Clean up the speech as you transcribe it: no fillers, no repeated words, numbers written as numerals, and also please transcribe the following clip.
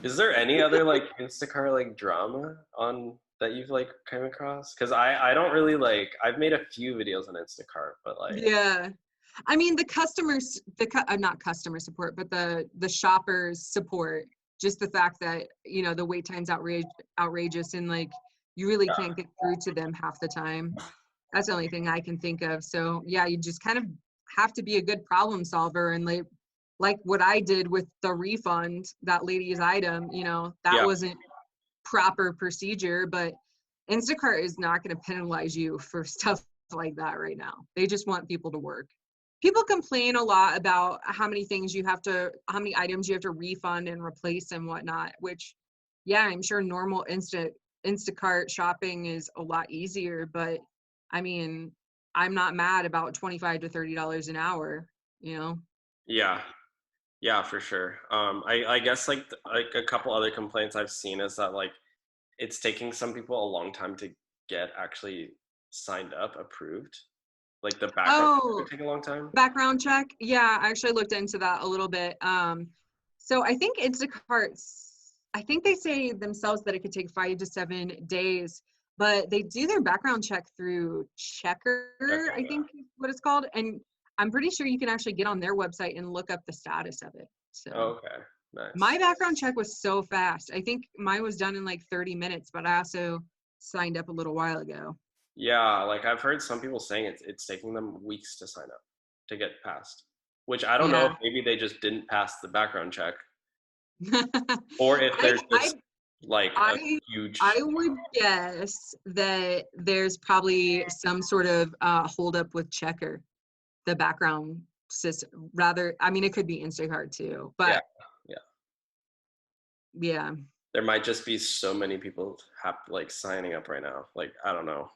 Is there any other like Instacart like drama on that you've like come across? Because I don't really like. I've made a few videos on Instacart, but like Yeah. I mean, the customers, not customer support, but the shoppers support, just the fact that, you know, the wait time's outrageous and like you really can't get through to them half the time. That's the only thing I can think of. So yeah, you just kind of have to be a good problem solver and like what I did with the refund, that lady's item, you know, that yeah, wasn't proper procedure, but Instacart is not going to penalize you for stuff like that right now. They just want people to work. People complain a lot about how many items you have to refund and replace and whatnot, which, yeah, I'm sure normal Instacart shopping is a lot easier, but I mean, I'm not mad about $25 to $30 an hour, you know? yeah, yeah, for sure. I guess like a couple other complaints I've seen is that like it's taking some people a long time to get actually signed up, approved. Like the background Oh, would take a long time. background check. Yeah, I actually looked into that a little bit. So I think I think they say themselves that it could take 5 to 7 days, but they do their background check through Checker, Okay, I think is what it's called. And I'm pretty sure you can actually get on their website and look up the status of it. yeah. So Okay, my nice. background check was so fast. I think mine was done in like 30 minutes, but I also signed up a little while ago. Yeah, like I've heard some people saying it's taking them weeks to sign up to get passed. Which I don't know if Yeah. maybe they just didn't pass the background check or if I there's I just like a I I huge would guess that there's probably some sort of holdup with Checker, the background system. Rather, I mean, it could be Instacart too, yeah, but yeah. yeah, There might just be so many people like signing up right now. Like I don't know.